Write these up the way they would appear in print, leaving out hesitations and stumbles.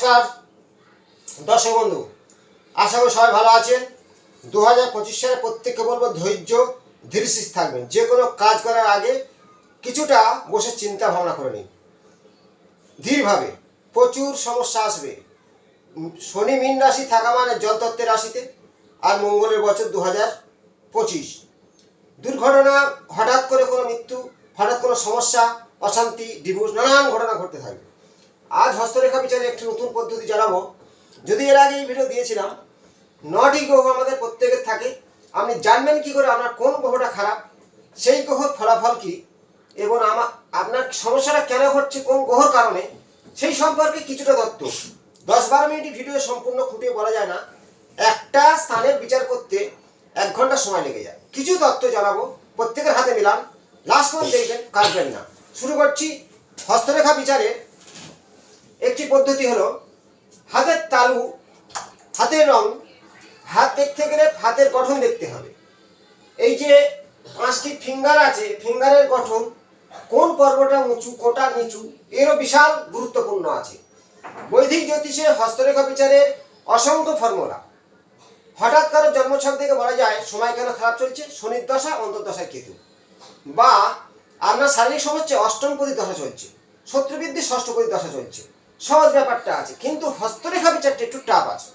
নমস্কার দর্শক বন্ধু, আশা করি সবাই ভালো আছেন। 2025 সালে প্রত্যেককে বলবো ধৈর্য ধীরস্থির থাকবেন। যে কোনো কাজ করার আগে কিছুটা বসে চিন্তা ভাবনা করে নিন ধীরভাবে। প্রচুর সমস্যা আসবে। শনি মীন রাশি থাকা মানে জলতত্ত্বের রাশিতে, আর মঙ্গলের বছর 2025। দুর্ঘটনা, হঠাৎ করে কোনো মৃত্যু, হঠাৎ কোনো সমস্যা, অশান্তি, ডিভোর্স, নানান ঘটনা ঘটতে থাকবে। আজ হস্তরেখা বিচারে একটি নতুন পদ্ধতি জানাবো। যদি এর আগে এই ভিডিও দিয়েছিলাম, 9টি গ্রহ আমাদের প্রত্যেকের থাকে। আপনি জানবেন কি করে আপনার কোন গ্রহটা খারাপ, সেই গ্রহর ফলাফল কি, এবং আপনার সমস্যাটা কেন ঘটছে, কোন গ্রহর কারণে, সেই সম্পর্কে কিছুটা তথ্য। 10-12 মিনিট ভিডিও সম্পূর্ণ ফুটিয়ে বলা যায় না। একটা স্থানের বিচার করতে 1 ঘন্টা সময় লেগে যায়। কিছু তথ্য জানাবো, প্রত্যেকের হাতে মিলান, লাস্ট পর্যন্ত দেখবেন, কাটবেন না। শুরু করছি। হস্তরেখা বিচারে একটি পদ্ধতি হলো হাতের তালু, হাতের রং। হাত দেখতে গেলে হাতের গঠন দেখতে হবে। এই যে 5টি ফিঙ্গার আছে, ফিঙ্গারের গঠন, কোন পর্বটা উঁচু কোনটা নিচু, এরও বিশাল গুরুত্বপূর্ণ আছে। বৈদিক জ্যোতিষে হস্তরেখা বিচারের অসংখ্য ফর্মুলা। হঠাৎ কারো জন্মছক থেকে বলা যায় সময় কেন খারাপ চলছে, শনির দশা, অন্তর্দশায় কেতু, বা আপনার শারীরিক সমস্যা অষ্টমপতি দশা চলছে, শত্রুবৃদ্ধি ষষ্ঠপতি দশা চলছে। সহজ ব্যাপারটা আছে, কিন্তু হস্তরেখা বিচারটা একটু টাফ আছে।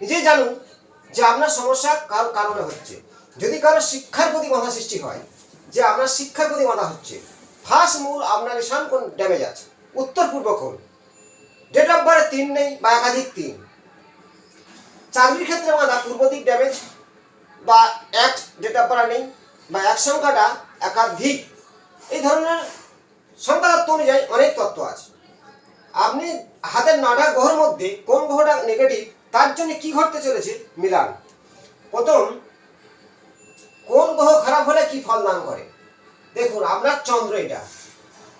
নিজেই জানুন যে আপনার সমস্যা কার কারণে হচ্ছে। যদি কারো শিক্ষার প্রতি বাধা সৃষ্টি হয়, যে আপনার শিক্ষার প্রতি বাধা হচ্ছে, ফার্স্ট মূল আপনার ঈশান কোণ ড্যামেজ আছে, উত্তর পূর্ব কোণ, ডেট অফ বার্থে 3 নেই বা একাধিক 3, চাকরির ক্ষেত্রে বাধা, পূর্ব দিক ড্যামেজ, বা এক ডেট অফ বার্থ নেই, বা এক সংখ্যাটা একাধিক, এই ধরনের সংখ্যা তত্ত্ব অনুযায়ী অনেক তত্ত্ব আছে। আপনি হাতের 9টা গ্রহের মধ্যে কোন গ্রহটা নেগেটিভ, তার জন্য কি ঘটতে চলেছে মিলান। প্রথম, কোন গ্রহ খারাপ হলে কি ফল দান করে। দেখুন, আপনার চন্দ্র, এটা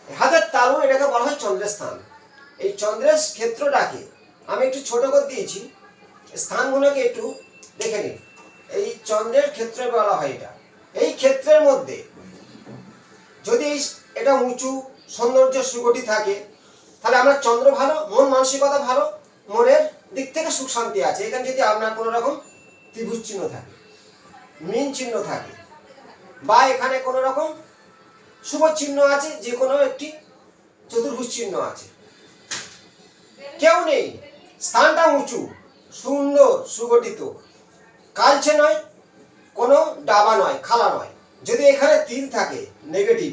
হাতের তালু, এটাকে বলা হয় চন্দ্রের স্থান। এই চন্দ্রের ক্ষেত্রটাকে আমি একটু ছোট করে দিয়েছি, স্থানগুলোকে একটু দেখে নিন। এই চন্দ্রের ক্ষেত্র বলা হয় এটা। এই ক্ষেত্রের মধ্যে যদি এটা উঁচু, সৌন্দর্য, সুগঠি থাকে, তাহলে আপনার চন্দ্র ভালো, মন মানসিকতা ভালো, মনের দিক থেকে সুখ শান্তি আছে। এখানে যদি আপনার কোনো রকম ত্রিভুজ চিহ্ন থাকে, মীন চিহ্ন থাকে, বা এখানে কোনো রকম শুভ চিহ্ন আছে, যে কোনো একটি চতুর্ভুজ চিহ্ন আছে, কেউ নেই, স্থানটা উঁচু, সুন্দর, সুগঠিত, কালচে নয়, কোনো ডাবা নয়, খালা নয়, যদি এখানে তিল থাকে নেগেটিভ,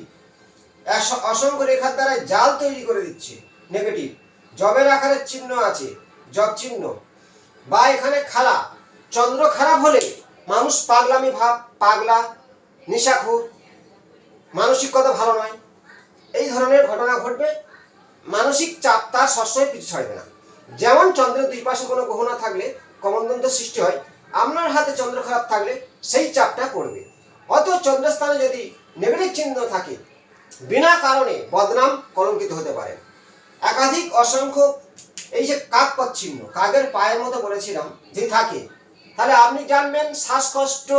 অসংখ্য রেখার দ্বারা জাল তৈরি করে দিচ্ছে নেগেটিভ, জবের আকারের চিহ্ন আছে, জব চিহ্ন, বা এখানে খালা, চন্দ্র খারাপ হলে মানুষ পাগলামি ভাব, পাগলা, নেশাখোর, মানসিকতা ভালো নয়, এই ধরনের ঘটনা ঘটবে। মানসিক চাপ তার সবসময় পিছু ছাড়বে না। যেমন চন্দ্রের দুই পাশে কোনো গ্রহ না থাকলে কমনদ্বন্দ্ব সৃষ্টি হয়, আপনার হাতে চন্দ্র খারাপ থাকলে সেই চাপটা পড়বে। অত চন্দ্রস্থানে যদি নেগেটিভ চিহ্ন থাকে, বিনা কারণে বদনাম, কলঙ্কিত হতে পারেন। একাধিক, অসংখ্য, এই যে কাকপথ চিহ্ন, কাকের পায়ের মতো বলেছিলাম, যদি থাকে, তাহলে আপনি জানবেন শ্বাসকষ্ট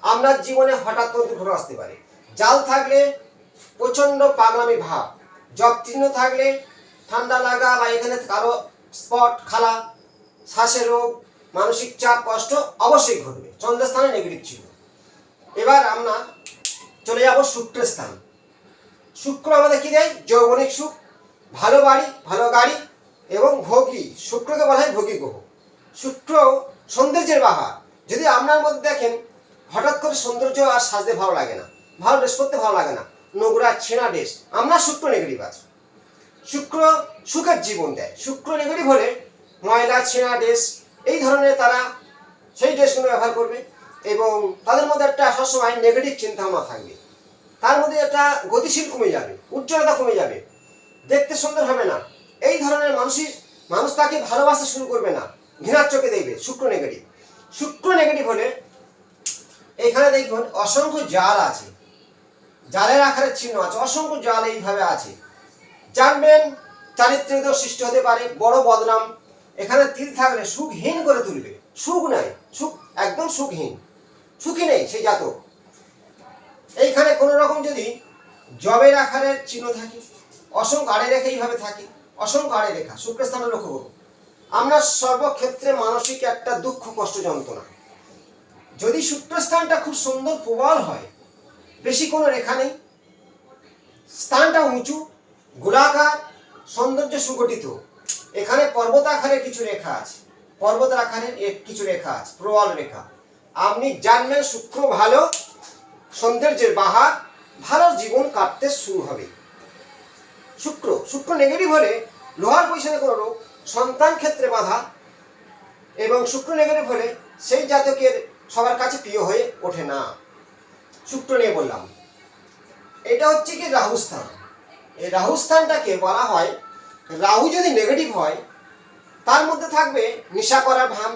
আপনার জীবনে হঠাৎ করে দুর্ঘটনা আসতে পারে। জাল থাকলে প্রচণ্ড পাগলামি ভাব, জব চিহ্ন থাকলে ঠান্ডা লাগা, বা এখানে কারো স্পট, খালা, শ্বাসের রোগ, মানসিক চাপ, কষ্ট অবশ্যই ঘটবে। চন্দ্রস্থানে নেগেটিভ চিহ্ন। এবার আমরা চলে যাব শুক্রের স্থান। শুক্র আমাদের কি দেয়? যৌবনিক সুখ, ভালো বাড়ি, ভালো গাড়ি এবং ভোগী। শুক্রকে বলা হয় ভোগী গ্রহ। শুক্র সৌন্দর্যের বাহার। যদি আপনার মধ্যে দেখেন হঠাৎ করে সৌন্দর্য আর সাজতে ভালো লাগে না, ভালো ড্রেস করতে ভালো লাগে না, নোংরা ছেঁড়া ড্রেস, আপনার শুক্র নেগেটিভ আছে। শুক্র সুখের জীবন দেয়। শুক্র নেগেটিভ হলে ময়লা, ছেঁড়া ড্রেস, এই ধরনের তারা সেই ড্রেসগুলো ব্যবহার করবে, এবং তাদের মধ্যে একটা সবসময় নেগেটিভ চিন্তাভাবনা থাকবে। তার মধ্যে একটা গতিশীল কমে যাবে, উজ্জ্বলতা কমে যাবে, দেখতে সুন্দর হবে না। এই ধরনের মানুষ তাকে ভালোবাসতে শুরু করবে না, ঘৃণার চোখে দেখবে। শুক্র নেগেটিভ। শুক্র নেগেটিভ হলে এখানে দেখবেন অসংখ্য জাল আছে, জালের আকারের চিহ্ন আছে, অসংখ্য জাল এইভাবে আছে। জানবেন চারিত্রিক দোষ সৃষ্টি হতে পারে, বড় বদনাম। এখানে তিল থাকলে সুখহীন করে তুলবে, সুখ নাই, সুখ একদম সুখহীন, সুখী নেই সেই জাতক। এইখানে কোনো রকম যদি জবের আকারের চিহ্ন থাকে, অসংখ্য আড়ে রেখে এইভাবে থাকে, অসংখ্য আড়ে রেখা, শুক্রের স্থানে লক্ষ্য করুন। আপনার সর্বক্ষেত্রে মানসিক একটা দুঃখ কষ্ট যন্ত্রণা। যদি শুক্রস্থানটা খুব সুন্দর প্রবল হয়, বেশি কোনো রেখা নেই, স্থানটা উঁচু, গোলাকার, সৌন্দর্য সুগঠিত, এখানে পর্বত আকারে কিছু রেখা আছে, পর্বত আকারে কিছু রেখা আছে, প্রবল রেখা, আপনি জানবেন শুক্র ভালো, সৌন্দর্যের বাহার, ভালো জীবন কাটতে শুরু হবে। শুক্র নেগেটিভ হলে লোহার পজিশনে কোনো রোগ, সন্তান ক্ষেত্রে বাধা, এবং শুক্র নেগেটিভ হলে সেই জাতকের সবার কাছে প্রিয় হয়ে ওঠে না। শুক্র নিয়ে বললাম। এটা হচ্ছে কি রাহু স্থান। এই রাহু স্থানটাকে বলা হয়, রাহু যদি নেগেটিভ হয় তার মধ্যে থাকবে নেশা করার ভান,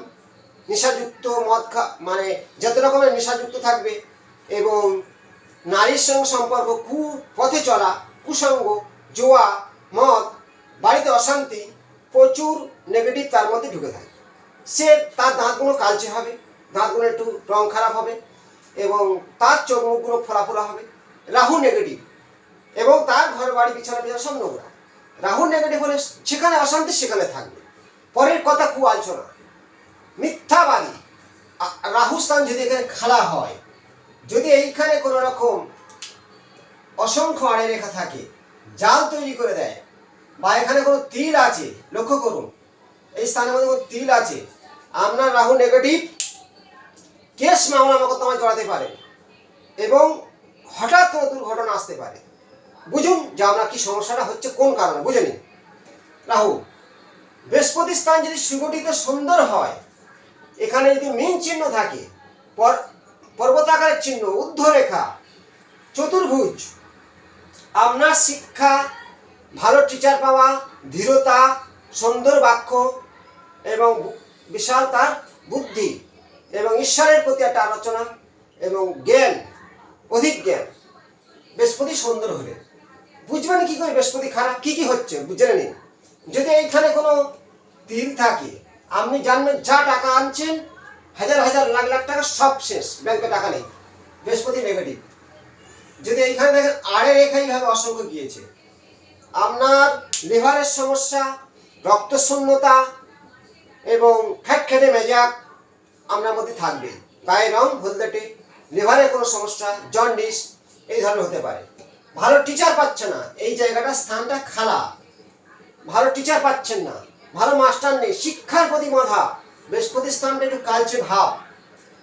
নেশাযুক্ত মদ মানে যত রকমের নেশাযুক্ত থাকবে, এবং নারীর সঙ্গে সম্পর্ক, কুপথে চলা, কুসঙ্গ, জোয়া, মদ, বাড়িতে অশান্তি, প্রচুর নেগেটিভ তার মধ্যে ঢুকে থাকে। সে তার দাঁতগুলো কালচে হবে, দাঁতগুলো একটু রং খারাপ হবে, এবং তার চোখ মুখগুলো ফোলা ফোলা হবে। রাহু নেগেটিভ, এবং তার ঘর বাড়ি বিছানা সব নোংরা। রাহু নেগেটিভ হলে সেখানে অশান্তি সেখানে থাকবে, পরের কথা আলোচনা, মিথ্যাবাদী। রাহু স্থান যদি এখানে খালা হয়, যদি এইখানে কোনো রকম অসংখ্য আড়ে রেখা থাকে, জাল তৈরি করে দেয়, বা এখানে কোনো তিল আছে, লক্ষ্য করুন এই স্থানের মধ্যে কোনো তিল আছে, আপনার রাহু নেগেটিভ, কেস মামলা মোকদ্দমায় জড়াতে পারে, এবং হঠাৎ কোনো দুর্ঘটনা আসতে পারে। বুঝুন যে আপনার কি সমস্যাটা হচ্ছে, কোন কারণে, বুঝে নিন। রাহু বৃহস্পতি স্থান যদি সুগঠিত সুন্দর হয়, এখানে যদি মীন চিহ্ন থাকে, পর্বতাকারের চিহ্ন, ঊর্ধ্বরেখা, চতুর্ভুজ, আপনার শিক্ষা, ভালো টিচার পাওয়া, ধীরতা, সুন্দর বাক্য, এবং বিশাল তার বুদ্ধি, এবং ঈশ্বরের প্রতি একটা আলোচনা, এবং জ্ঞান, অধিক জ্ঞান, বৃহস্পতি সুন্দর হলে বুঝবেন কি করে বৃহস্পতি খারাপ, কি কি হচ্ছে জেনে নিন। যদি এইখানে কোনো তিল থাকে, আপনি জানবেন যা টাকা আনছেন, হাজার হাজার লাখ লাখ টাকা সব শেষ, ব্যাংকে টাকা নেই, বৃহস্পতি নেগেটিভ। যদি এইখানে দেখেন আড়ে রেখা এইভাবে অসংখ্য গিয়েছে, আপনার লিভারের সমস্যা, রক্তশূন্যতা, এবং খ্যাটখ্যাটে মেজাজ আপনার মধ্যে থাকবে, গায়ের রং হলদেটে, লিভারের কোনো সমস্যা, জন্ডিস এই ধরনের হতে পারে। ভালো টিচার পাচ্ছে না, এই জায়গাটা স্থানটা খালা, ভালো টিচার পাচ্ছেন না, ভালো মাস্টার নেই, শিক্ষার প্রতি বাধা, বৃহস্পতি স্থানটা একটু কালচে ভাব।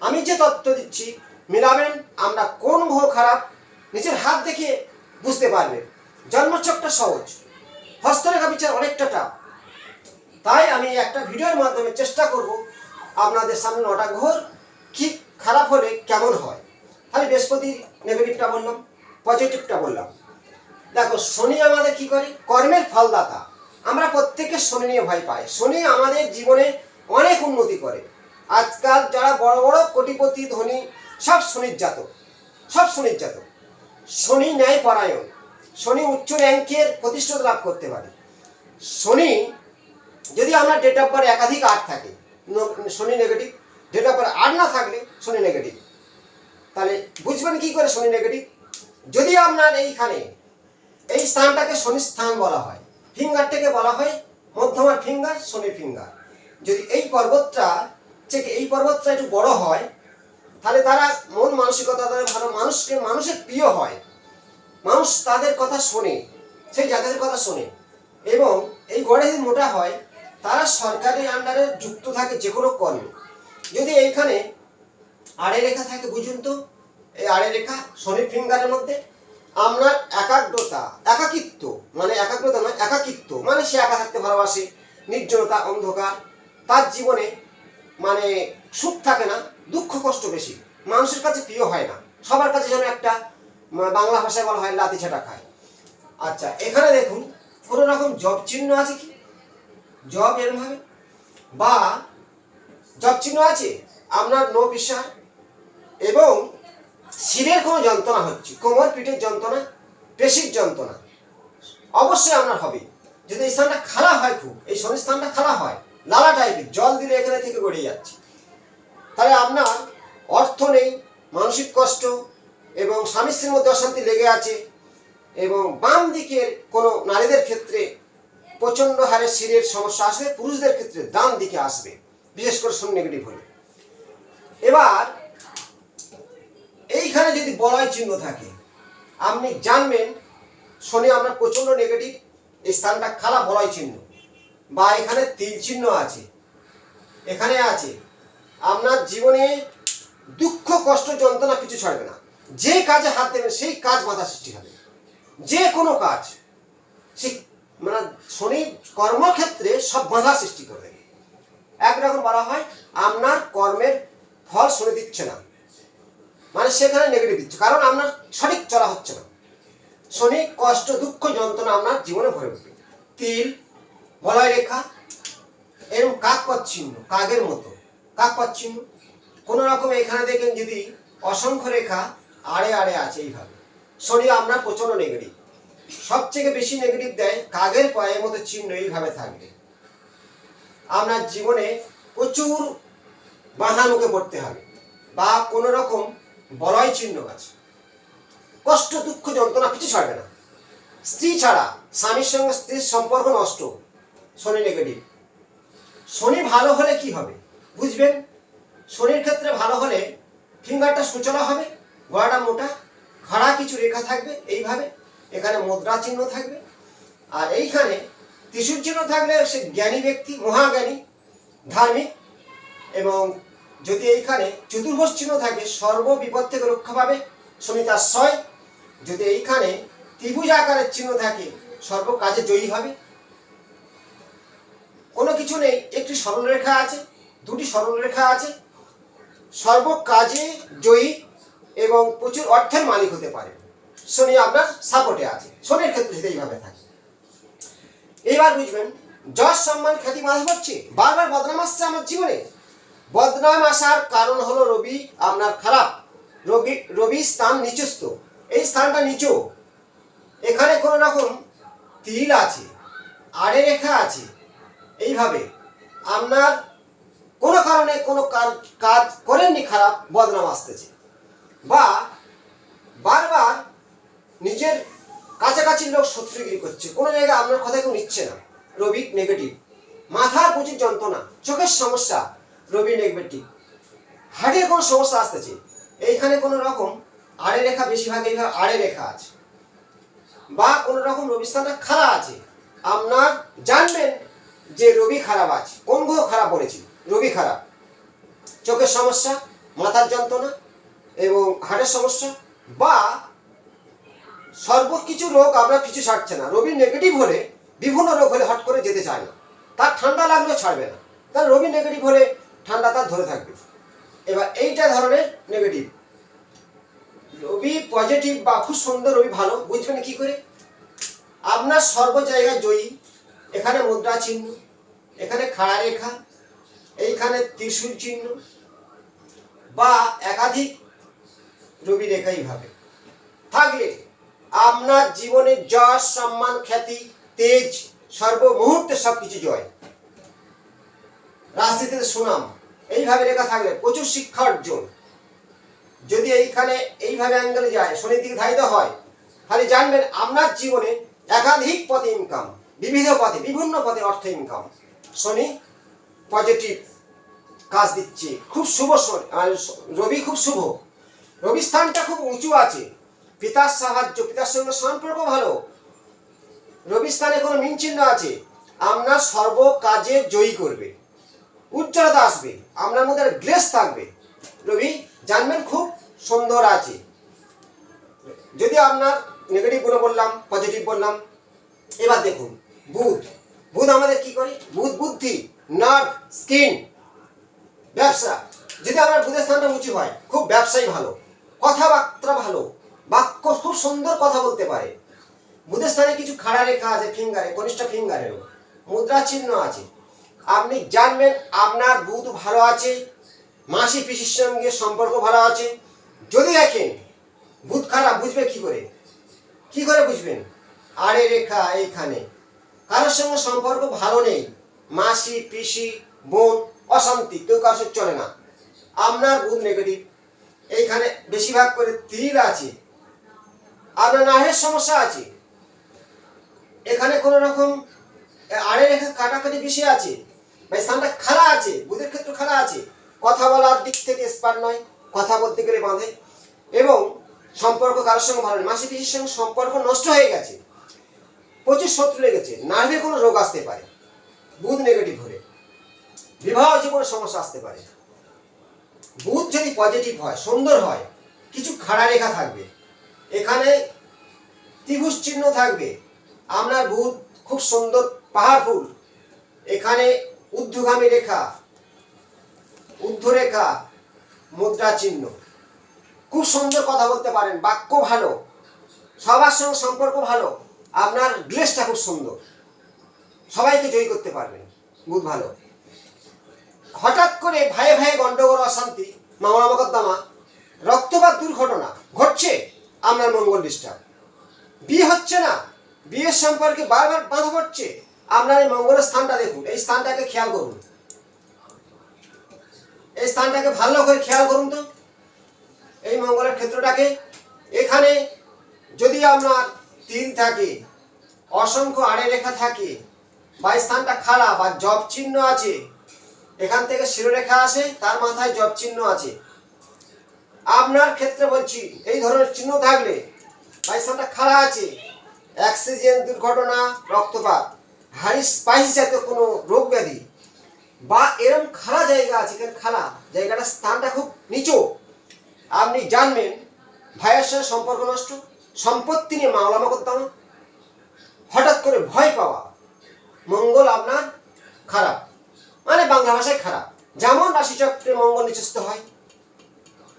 আমি যে তত্ত্ব দিচ্ছি মিলাবেন, আমরা কোন গ্রহ খারাপ নিজের হাত দেখে বুঝতে পারবেন। জন্মচক্রটা সহজ, হস্তরেখা বিচার অনেকটা টাফ। তাই আমি একটা ভিডিওর মাধ্যমে চেষ্টা করব আপনাদের সামনে 9টা গ্রহ কি খারাপ হলে কেমন হয়। তাহলে বৃহস্পতি নেগেটিভটা বললাম, পজিটিভটা বললাম। দেখো শনি আমাদের কি করে, কর্মের ফলদাতা। আমরা প্রত্যেকে শনি নিয়ে ভয় পাই। শনি আমাদের জীবনে অনেক উন্নতি করে। আজকাল যারা বড় বড় কোটিপতি ধনী সব শনির জাতক, সব শনির জাতক। শনি ন্যায় পরায়ণ, শনি উচ্চ র্যাঙ্কের প্রতিষ্ঠা লাভ করতে পারে। শনি যদি আমরা ডেট অফ বার্থ একাধিক 8 থাকে, শনি নেগেটিভ। ডেট অফ বার্থ 8 না থাকলে শনি নেগেটিভ। তাহলে বুঝবেন কি করে শনি নেগেটিভ। যদি আপনার এইখানে এই স্থানটাকে শনি স্থান বলা হয়, ফিঙ্গারটাকে বলা হয় মধ্যমার ফিঙ্গার, শনির ফিঙ্গার। যদি এই পর্বতটা থেকে এই পর্বতটা একটু বড় হয়, তাহলে তারা মন মানসিকতা তাদের ভালো, মানুষের প্রিয় হয়, মানুষ তাদের কথা শোনে, সেই জাতির কথা শোনে। এবং এই গড়ে যদি মোটা হয়, তারা সরকারের আন্ডারে যুক্ত থাকে যে কোনো কর্মে। যদি এইখানে আড়ে রেখা থাকে, বুঝুন তো এই আড়ে রেখা শনির ফিঙ্গারের মধ্যে, আপনার একাগ্রতা, একাকিত্ব, মানে একাগ্রতা নয় একাকিত্ব, মানে সে একা থাকতে ভালোবাসে, নির্জনতা, অন্ধকার, তার জীবনে মানে সুখ থাকে না, দুঃখ কষ্ট বেশি, মানুষের কাছে প্রিয় হয় না, সবার কাছে যেন একটা বাংলা ভাষায় বলা হয় লাতি ছাটা খায়। আচ্ছা এখানে দেখুন কোনো রকম জব চিহ্ন আছে কি, জব এরমভাবে বা জব চিহ্ন আছে, আপনার নো প্রেশার, এবং শিরের কোনো যন্ত্রণা হচ্ছে, কোমর পিঠের যন্ত্রণা, পেশির যন্ত্রণা অবশ্যই আপনার হবে। যদি এই স্থানটা খালা হয়, খুব এই শনি স্থানটা খালা হয়, লালা টাইপের, জল দিলে এখানে থেকে গড়িয়ে যাচ্ছে, তাহলে আপনার অর্থ নেই, মানসিক কষ্ট, এবং স্বামী স্ত্রীর মধ্যে অশান্তি লেগে আছে, এবং বাম দিকের কোনো নারীদের ক্ষেত্রে প্রচণ্ড হারে শিরের সমস্যা আসবে, পুরুষদের ক্ষেত্রে ডান দিকে আসবে, বিশেষ করে শনি নেগেটিভ হলে। এবার এইখানে যদি বলয় চিহ্ন থাকে, আপনি জানবেন শনি আপনার প্রচণ্ড নেগেটিভ, এই স্থানটা খারাপ বলয় চিহ্ন, বা এখানে তিল চিহ্ন আছে, এখানে আছে, আপনার জীবনে দুঃখ কষ্ট যন্ত্রণা কিছু ছাড়বে না। যে কাজে হাত দেবেন সেই কাজ বাধা সৃষ্টি হবে, যে কোনো কাজ, সেই মানে শনি কর্মক্ষেত্রে সব বাধা সৃষ্টি করবে। একরকম বলা হয় আপনার কর্মের ফল শনি দিচ্ছে না, মানে সেখানে নেগেটিভ দিচ্ছে, কারণ আপনার সঠিক চলা হচ্ছে না। শনি কষ্ট দুঃখ যন্ত্রণা আপনার জীবনে ভরে উঠবে। তিল, বলয় রেখা, এরকম কাকপথ চিহ্ন, কাকের মতো কাকপথ চিহ্ন, কোনো রকম এখানে দেখেন যদি অসংখ্য রেখা আড়ে আড়ে আছে, এইভাবে শনি আপনার প্রচণ্ড নেগেটিভ। সবথেকে বেশি নেগেটিভ দেয় কাকের পায়ের মতো চিহ্ন, এইভাবে থাকবে। আপনার জীবনে প্রচুর বাধা মুখে পড়তে হবে, বা কোনো রকম বলয় চিহ্ন আছে, কষ্ট দুঃখ যন্ত্রণা কিছু ছাড়বে না। স্ত্রী ছাড়া স্বামীর সঙ্গে স্ত্রীর সম্পর্ক নষ্ট, শনি নেগেটিভ। শনি ভালো হলে কি হবে বুঝবেন, শনির ক্ষেত্রে ভালো হলে ফিঙ্গারটা সুচলা হবে, গলাটা মোটা, খাড়া কিছু রেখা থাকবে এইভাবে, এখানে মুদ্রা চিহ্ন থাকবে, আর এইখানে ত্রিশূল চিহ্ন থাকলে সে জ্ঞানী ব্যক্তি, মহাজ্ঞানী, ধার্মিক। এবং যদি এইখানে চতুর্ভুজ চিহ্ন থাকে সর্ব বিপদ থেকে রক্ষা পাবে, শনি তার সয়। যদি এইখানে ত্রিভুজ আকারের চিহ্ন থাকে সর্ব কাজে জয়ী হবে। কোনো কিছু নেই, একটি সরলরেখা আছে, দুটি সরলরেখা আছে, সর্ব কাজে জয়ী এবং প্রচুর অর্থের মালিক হতে পারে। শনি আপনার সাপোর্টে আছে, শনির ক্ষেত্রে যদি এইভাবে থাকে। এইবার বুঝবেন যশ সম্মান খ্যাতি বাধা পড়ছে, বারবার বদনাম আসছে আমার জীবনে। বদনাম আসার কারণ হলো রবি আপনার খারাপ, রবি স্থান নিচস্থ, এই স্থানটা নিচু, এখানে কোনো রকম তিল আছে, আড়ে রেখা আছে, এইভাবে আপনার কোনো কারণে কোনো কাজ করেননি খারাপ, বদনাম আসতেছে, বা বারবার নিজের কাছাকাছি লোক শত্রুগিরি করছে, কোনো জায়গায় আপনার কথা কেউ নিচ্ছে না, রবি নেগেটিভ। মাথার প্রচুর যন্ত্রণা, চোখের সমস্যা, রবি নেগেটিভ। হার্টের কোনো সমস্যা আসতেছে, এইখানে কোনো রকম আড়ে রেখা, বেশিরভাগ এইভাবে আড়ে রেখা আছে, বা কোনো রকম রবি স্থানটা খারাপ আছে, আপনার জানবেন যে রবি খারাপ আছে, কোন গ্রহ খারাপ পড়েছে, রবি খারাপ। চোখের সমস্যা, মাথার যন্ত্রণা এবং হার্টের সমস্যা, বা সর্বকিছু রোগ আপনার কিছু ছাড়ছে না। রবি নেগেটিভ হলে বিভিন্ন রোগ হলে হট করে যেতে চায় না, তার ঠান্ডা লাগলেও ছাড়বে না, তার রবি নেগেটিভ হলে ঠান্ডা তার ধরে থাকবে। এবার এইটা ধরনের নেগেটিভ। রবি পজিটিভ বা খুব সুন্দর, রবি ভালো বুঝবেন কি করে, আপনার সর্ব জায়গায় জয়ী, এখানে মুদ্রা চিহ্ন, এখানে খাড়া রেখা, এইখানে ত্রিশূল চিহ্ন, বা একাধিক রবি রেখা এইভাবে থাকলে আপনার জীবনে যশ সম্মান খ্যাতি তেজ সর্বমুহূর্তে সবকিছু জয়, রাজনীতিতে সুনাম, এইভাবে রেখা থাকলে প্রচুর শিক্ষা অর্জন। যদি এইখানে এইভাবে অ্যাঙ্গেলে যায়, শনির দিকে ধাবিত হয়, তাহলে জানবেন আপনার জীবনে একাধিক পথে ইনকাম, বিবিধ পথে বিভিন্ন পথে অর্থ ইনকাম। শনি পজিটিভ কাজ দিচ্ছে, খুব শুভ। রবি খুব শুভ, রবি স্থানটা খুব উঁচু আছে, পিতার সাহায্য, পিতার সঙ্গে সম্পর্ক ভালো, রবি স্থানে কোনো মিন চিহ্ন আছে, আপনার সর্ব কাজে জয়ী করবে, উজ্জ্বলতা আসবে, আপনার মধ্যে গ্লেস থাকবে। রবি জানবেন খুব সুন্দর আছে। যদি আপনার নেগেটিভ গুলো বললাম, পজিটিভ বললাম। এবার দেখুন বুধ, বুধ আমাদের কি করে, বুধ বুদ্ধি, নার্ভ, স্কিন, ব্যবসা। যদি আপনার বুধের স্থানটা উঁচু হয়, খুব ব্যবসায়ী ভালো, কথাবার্তা ভালো, বাক্য খুব সুন্দর কথা বলতে পারে। বুধের স্থানে কিছু খাড়া রেখা আছে, ফিঙ্গারে, কনিষ্ঠ ফিঙ্গারেরও মুদ্রা চিহ্ন আছে, আপনি জানবেন আপনার বুধ ভালো আছে, মাসি পিসির সঙ্গে সম্পর্ক ভালো আছে। যদি দেখেন বুধ খারাপ, বুঝবে কি করে, কি করে বুঝবেন, আড়ে রেখা এইখানে, কারোর সঙ্গে সম্পর্ক ভালো নেই, মাসি পিসি বোন, অশান্তি, কেউ কারোর সাথে চলে না, আপনার বুধ নেগেটিভ। এইখানে বেশিরভাগ করে তিল আছে, আপনার নাহের সমস্যা আছে, এখানে কোনো রকম আড়ে রেখা কাটাকাটি বেশি আছে বা স্থানটা খাড়া আছে, বুধের ক্ষেত্রে খাড়া আছে, কথা বলার দিক থেকে স্পার নয়, কথা বলতে গেলে বাঁধে, এবং সম্পর্ক কারোর সঙ্গে ভালো নেই, মাসি পিসির সঙ্গে সম্পর্ক নষ্ট হয়ে গেছে, প্রচুর শত্রু লেগেছে, নার্ভে কোনো রোগ আসতে পারে বুধ নেগেটিভ হলে, বিবাহ জীবনে সমস্যা আসতে পারে। বুধ যদি পজিটিভ হয়, সুন্দর হয়, কিছু খাড়া রেখা থাকবে, এখানে ত্রিভুজ চিহ্ন থাকবে, আপনার বুধ খুব সুন্দর পাওয়ারফুল, এখানে ঊর্ধ্বগামী রেখা, ঊর্ধ্বরেখা, মুদ্রা চিহ্ন, খুব সুন্দর কথা বলতে পারেন, বাক্য ভালো, সবার সঙ্গে সম্পর্ক ভালো, আপনার গ্লেসটা খুব সুন্দর, সবাইকে জয়ী করতে পারবেন, বুধ ভালো। হঠাৎ করে ভাইয়ে ভাইয়ে গন্ডগোল, অশান্তি, মামলা মোকদ্দমা, রক্তপাত দুর্ঘটনা ঘটছে, আপনার মঙ্গল ডিস্টার্ব, বিয়ে হচ্ছে না, বিয়ের সম্পর্কে বারবার বাধা পড়ছে, আপনার এই মঙ্গলের স্থানটা দেখুন, এই স্থানটাকে খেয়াল করুন, এই স্থানটাকে ভালো করে খেয়াল করুন তো, এই মঙ্গলের ক্ষেত্রটাকে। এখানে যদি আপনার তিল থাকে, অসংখ্য আড়ে রেখা থাকে, বা স্থানটা খাড়া বা জব চিহ্ন আছে, এখান থেকে শিরোরেখা আসে, তার মাথায় জব চিহ্ন আছে, আপনার ক্ষেত্রে বলছি এই ধরনের চিহ্ন থাকলে, বা স্থানটা খাড়া আছে, অ্যাক্সিডেন্ট, দুর্ঘটনা, রক্তপাত, হাই স্পাইস জাতীয় কোনো রোগ ব্যাধি, বা এরকম খাড়া জায়গা আছে, এখানে খাড়া জায়গাটা স্থানটা খুব নিচু, আপনি জানবেন ভাইয়ের সঙ্গে সম্পর্ক নষ্ট, সম্পত্তি নিয়ে মামলা মোকদ্দমা, হঠাৎ করে ভয় পাওয়া, মঙ্গল আপনার খারাপ, মানে বাংলা ভাষায় খারাপ। যেমন রাশিচক্রে মঙ্গল নিচস্থ হয়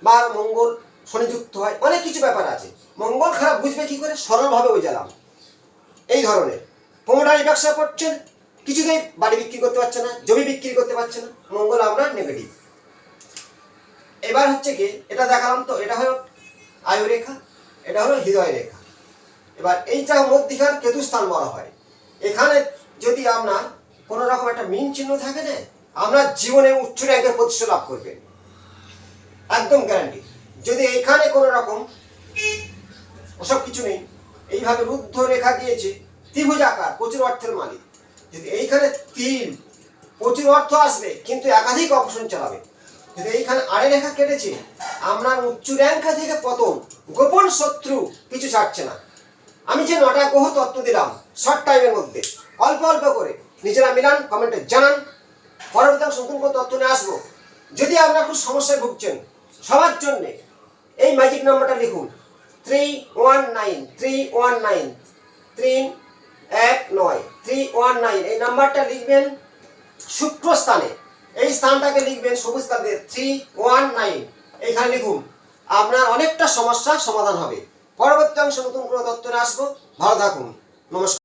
বা মঙ্গল শনিযুক্ত হয়, অনেক কিছু ব্যাপার আছে, মঙ্গল খারাপ বুঝবে কি করে, সরলভাবে বোঝালাম। এই ধরনের প্রমোটারি ব্যবসা করছেন, কিছুতেই বাড়ি বিক্রি করতে পারছে না, জমি বিক্রি করতে পারছে না, মঙ্গল আপনার নেগেটিভ। এবার হচ্ছে কি, এটা দেখালাম তো, এটা হলো আয়ু রেখা, এটা হলো হৃদয় রেখা। এবার এইটা মধ্যিখান কেতুস্থান বলা হয়। এখানে যদি আপনার কোনো রকম একটা মিন চিহ্ন থাকে না, আপনার জীবনে উচ্চ র্যাঙ্কের প্রতিষ্ঠা লাভ করবেন, একদম গ্যারান্টি। যদি এখানে কোনো রকম ওসব কিছু নেই, এইভাবে রুদ্ধ রেখা দিয়েছে, ত্রিভুজ আকার, প্রচুর অর্থের মালিক, যদি এইখানে তিল, প্রচুর অর্থ আসবে, কিন্তু একাধিক অপারেশন চালাবে। যদি এইখানে আড়ে রেখা কেটেছে, আপনার উচ্চ র্যাঙ্ক থেকে পতন, গোপন শত্রু কিছু ছাড়ছে না। আমি যে 9টা গ্রহ তত্ত্ব দিলাম শর্ট টাইমের মধ্যে, অল্প অল্প করে নিজেরা মিলান, কমেন্টে জানান, পরবর্তী নতুন কোনো তত্ত্ব নিয়ে আসবো। যদি আপনার খুব সমস্যায় ভুগছেন, সবার জন্যে এই ম্যাজিক নাম্বারটা লিখুন, 319 319 319 319, এই নাম্বারটা লিখবেন শুক্র স্থানে, এই স্থানটাকে লিখবেন সবুজ কাল দিয়ে 319, এইখানে লিখুন, আপনার অনেকটা সমস্যার সমাধান হবে। পরবর্তী অংশে নতুন কোনো তথ্য আসবো। ভালো থাকুন, নমস্কার।